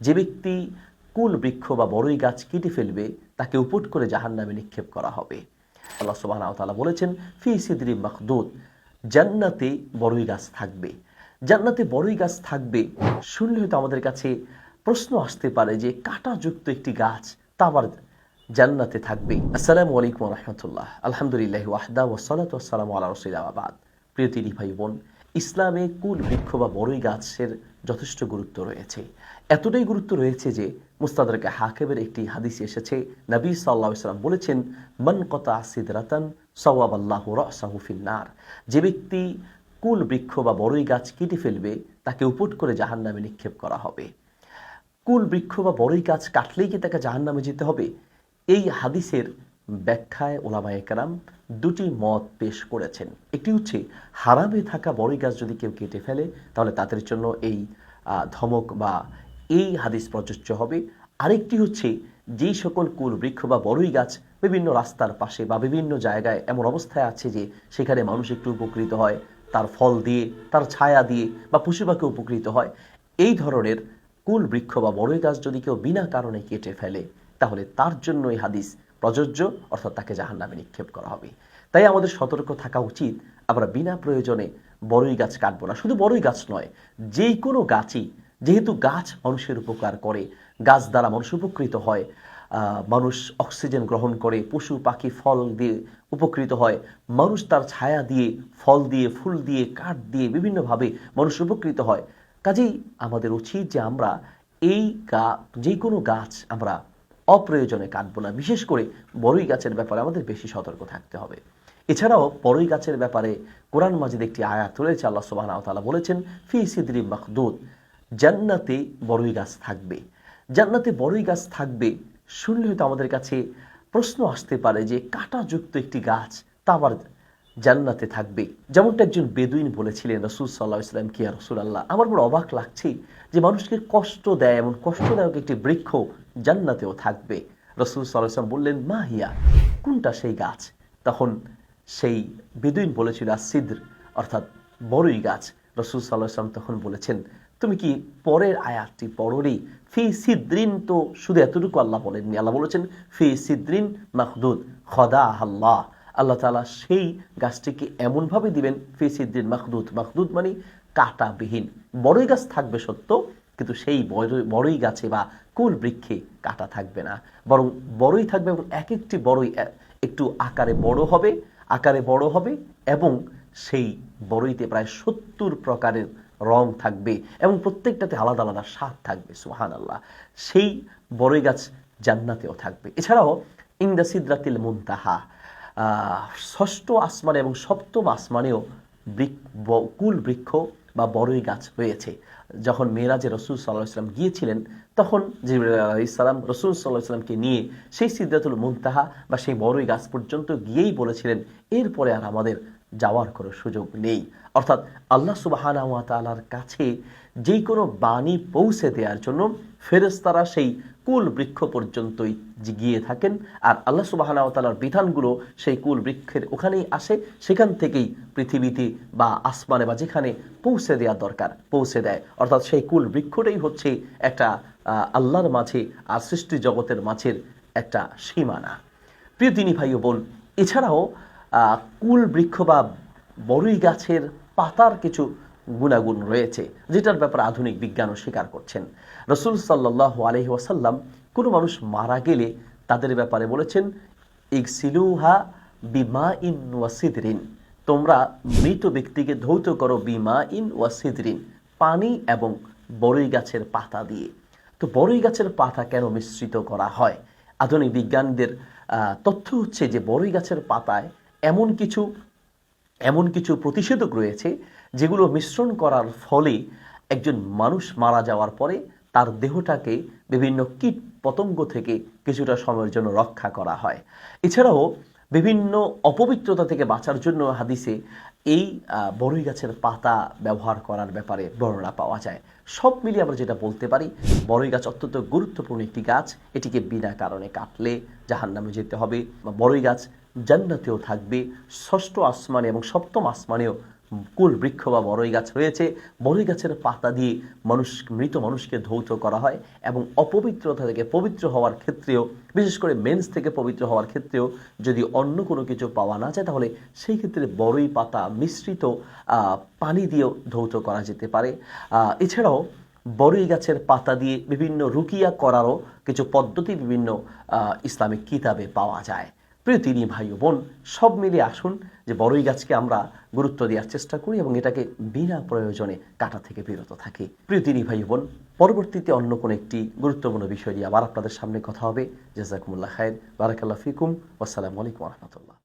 যে ব্যক্তি কুল বৃক্ষ বা বড়ই গাছ কেটে ফেলবে তাকে উপুট করে জাহান্নামে নিক্ষেপ করা হবে। আল্লাহ সুবহানাহু ওয়া তাআলা বলেছেন ফি সিদরি মাখদুদ, জান্নাতে বড়ই গাছ থাকবে। জান্নাতে বড়ই গাছ থাকবে শুনলে হয়তো আমাদের কাছে প্রশ্ন আসতে পারে যে কাঁটাযুক্ত একটি গাছ তা আবার জান্নাতে থাকবে। আসসালামু আলাইকুম ওয়া রাহমাতুল্লাহ। আলহামদুলিল্লাহি ওয়াহদা ওয়াসসালাতু ওয়াসসালামু আলা রাসূলিল্লাহ ওয়া বাদ। প্রিয় দিনী ভাই বোন, ইসলামে কুল বৃক্ষ বা বড়ই গাছের যথেষ্ট গুরুত্ব রয়েছে। এতটাই গুরুত্ব রয়েছে যে মুস্তাদরাক হাকিমের একটি হাদিসে এসেছে, নবী সাল্লাল্লাহু আলাইহি ওয়াসাল্লাম বলেছেন, মান কাতা সিদরাতান সাওয়াবাল্লাহু রাসাহু ফিন্নার। যে ব্যক্তি কুল বৃক্ষ বা বড়ই গাছ কেটে ফেলবে তাকে উপুট করে জাহান্নামে নিক্ষেপ করা হবে। কুল বৃক্ষ বা বড়ই গাছ কাটলেই কি তাকে জাহান্নামে যেতে হবে? এই হাদিসের ব্যাখ্যায় ওলামায়ে কেরাম দুটি মত পেশ করেছেন। একটি হচ্ছে হারামে থাকা বড়ই গাছ যদি কেউ কেটে ফেলে তাহলে তাদের জন্য এই ধমক বা এই হাদিস প্রযোজ্য হবে। আরেকটি হচ্ছে যেই সকল কুল বৃক্ষ বা বড়ই গাছ বিভিন্ন রাস্তার পাশে বা বিভিন্ন জায়গায় এমন অবস্থায় আছে যে সেখানে মানুষ একটু উপকৃত হয় তার ফল দিয়ে, তার ছায়া দিয়ে, বা পশু পাখি উপকৃত হয়, এই ধরনের কুল বৃক্ষ বা বড়ই গাছ যদি কেউ বিনা কারণে কেটে ফেলে তাহলে তার জন্য এই হাদিস প্রযোজ্য, অর্থাৎ তাকে জাহান্নামে নিক্ষেপ করা হবে। তাই আমাদের সতর্ক থাকা উচিত, আমরা বিনা প্রয়োজনে বড়ই গাছ কাটবো না। শুধু বড়ই গাছ নয়, যেই কোনো গাছই, যেহেতু গাছ মানুষের উপকার করে, গাছ দ্বারা মানুষ উপকৃত হয়, মানুষ অক্সিজেন গ্রহণ করে, পশু পাখি ফল দিয়ে উপকৃত হয়, মানুষ তার ছায়া দিয়ে, ফল দিয়ে, ফুল দিয়ে, কাঠ দিয়ে বিভিন্নভাবে মানুষ উপকৃত হয়। কাজেই আমাদের উচিত যে আমরা এই যে কোনো গাছ আমরা অপ্রয়োজনে কাটবো না। বিশেষ করে বড়ই গাছের ব্যাপারে আমাদের বেশি সতর্ক থাকতে হবে। এছাড়াও বড়ই গাছের ব্যাপারে কোরআন মাজিদে একটি আয়াত রয়েছে। আল্লাহ সুবহানাহু ওয়া তাআলা বলেছেন ফি সিদরি মাখদুদ, জান্নাতে বড়ই গাছ থাকবে। জান্নাতে বড়ই গাছ থাকবে শুনলে হয়তো আমাদের কাছে প্রশ্ন আসতে পারে যে কাঁটাযুক্ত একটি গাছ তা আবার জান্নাতে থাকবে। যেমনটা একজন বেদুইন বলেছিলেন রাসূল সাল্লাল্লাহু আলাইহি ওয়াসাল্লাম, কি ইয়া রাসূলুল্লাহ, আমার বড় অবাক লাগছে যে মানুষকে কষ্ট দেয় এমন কষ্টদায়ক একটি বৃক্ষ জান্নাতেও থাকবে। রাসূল সাল্লাল্লাহু আলাইহি ওয়াসাল্লাম বললেন, মা হিয়া, কোনটা সেই গাছ? তখন সেই বেদুইন বলেছিল আসিদ্র, অর্থাৎ বড়ই গাছ। রাসূল সাল্লাল্লাহু আলাইহি ওয়াসাল্লাম তখন বলেছেন, তুমি কি পরের আয়াতটি পড়োনি? ফি সিদ্রিন, তো শুধু এতটুকু আল্লাহ বলেননি, আল্লাহ বলেছেন ফি সিদ্রিন মাখদুদ খদা আল্লাহ। আল্লাহ তাআলা সেই গাছটিকে এমনভাবে দিবেন, ফি সিদ্রিন মাখদুদ, মাখদুদ মানে কাঁটাবিহীন। বড়ই গাছ থাকবে সত্য, কিন্তু সেই বড়ই গাছে বা কুল বৃক্ষে কাঁটা থাকবে না, বরং বড়ই থাকবে, এবং এক একটি বড়ই একটু আকারে বড় হবে এবং সেই বড়ইতে প্রায় ৭০ প্রকারের রং থাকবে এবং প্রত্যেকটাতে আলাদা আলাদা স্বাদ থাকবে। সুবহানাল্লাহ। সেই বড়ই গাছ জান্নাতেও থাকবে। এছাড়াও ইনদা সিদরাতিল মুনতাহা, ষষ্ঠ আসমানে এবং সপ্তম আসমানেও কুল বৃক্ষ বা বড়ই গাছ হয়েছে। যখন মেরাজে রাসূল সাল্লাল্লাহু আলাইহি ওয়াসাল্লাম গিয়েছিলেন তখন জিবরাইল আলাইহিস সালাম রাসূল সাল্লাল্লাহু আলাইহি ওয়াসাল্লামকে নিয়ে সেই সিদরাতুল মুনতাহা বা সেই বড়ই গাছ পর্যন্ত গিয়েই বলেছিলেন, এরপরে আর আমাদের যাওয়ার কোনো সুযোগ নেই। অর্থাৎ আল্লাহ সুবহানাহু ওয়া তাআলার কাছে যে কোনো বাণী পৌঁছে দেওয়ার জন্য ফেরেশতারা সেই কুল বৃক্ষ পর্যন্তই গিয়ে থাকেন, আর আল্লাহ সুবহানাহু ওয়া তাআলার বিধানগুলো সেই কুল বৃক্ষের ওখানেই আসে, সেখান থেকেই পৃথিবীতে বা আসমানে বা যেখানে পৌঁছে দেওয়ার দরকার পৌঁছে দেয়। অর্থাৎ সেই কুল বৃক্ষটাই হচ্ছে একটা আল্লাহর মাঝে আর সৃষ্টি জগতের মাঝের একটা সীমানা। প্রিয় দিনী ভাই ও বোন, এছাড়াও কুল বৃক্ষ বা বড়ই গাছের পাতার কিছু গুণাগুণ রয়েছে, যেটার ব্যাপারে আধুনিক বিজ্ঞানও স্বীকার করছেন। রাসূল সাল্লাল্লাহু আলাইহি ওয়াসাল্লাম কোনো মানুষ মারা গেলে তাদের ব্যাপারে বলেছেন, ইগসিলুহা বিমাইন ওয়া সিদরিন, তোমরা মৃত ব্যক্তিকে ধৌত করো বিমাইন ওয়া সিদরিন, পানি এবং বড়ই গাছের পাতা দিয়ে। তো বড়ই গাছের পাতা কেন মিশ্রিত করা হয়? আধুনিক বিজ্ঞানীদের তথ্য হচ্ছে যে বড়ই গাছের পাতায় এমন কিছু প্রতিষেধক রয়েছে যেগুলো মিশ্রণ করার ফলে একজন মানুষ মারা যাওয়ার পরে তার দেহটাকে বিভিন্ন কীট পতঙ্গ থেকে কিছুটা সময়ের জন্য রক্ষা করা হয়। এছাড়াও বিভিন্ন অপবিত্রতা থেকে বাঁচার জন্য হাদিসে এই বড়ই গাছের পাতা ব্যবহার করার ব্যাপারে বর্ণনা পাওয়া যায়। সব মিলিয়ে আমরা যেটা বলতে পারি, বড়ই গাছ অত্যন্ত গুরুত্বপূর্ণ একটি গাছ। এটিকে বিনা কারণে কাটলে জাহান্নামে যেতে হবে। বড়ই গাছ জান্নাতেও থাকবে, ষষ্ঠ আসমানে এবং সপ্তম আসমানেও কুল বৃক্ষ বা বড়ই গাছ রয়েছে, বড়ই গাছের পাতা দিয়ে মৃত মানুষকে ধৌত করা হয় এবং অপবিত্রতা থেকে পবিত্র হওয়ার ক্ষেত্রেও, বিশেষ করে মেন্স থেকে পবিত্র হওয়ার ক্ষেত্রেও যদি অন্য কোনো কিছু পাওয়া না যায়, তাহলে সেই ক্ষেত্রে বড়ই পাতা মিশ্রিত পানি দিয়েও ধৌত করা যেতে পারে। এছাড়াও বড়ই গাছের পাতা দিয়ে বিভিন্ন রুকিয়া করারও কিছু পদ্ধতি বিভিন্ন ইসলামিক কিতাবে পাওয়া যায়। প্রিয় দিনী ভাই ও বোন, সব মিলিয়ে আসুন যে বড়ই গাছকে আমরা গুরুত্ব দেওয়ার চেষ্টা করি এবং এটাকে বিনা প্রয়োজনে কাটা থেকে বিরত থাকি। প্রিয় দিনী ভাই ও বোন, পরবর্তীতে অন্য কোনো একটি গুরুত্বপূর্ণ বিষয় নিয়ে আবার আপনাদের সামনে কথা হবে। জাযাকুমুল্লাহ খাইর, বারাকাল্লাহু ফিকুম, ওয়াসসালামু আলাইকুম ওয়া রাহমাতুল্লাহ।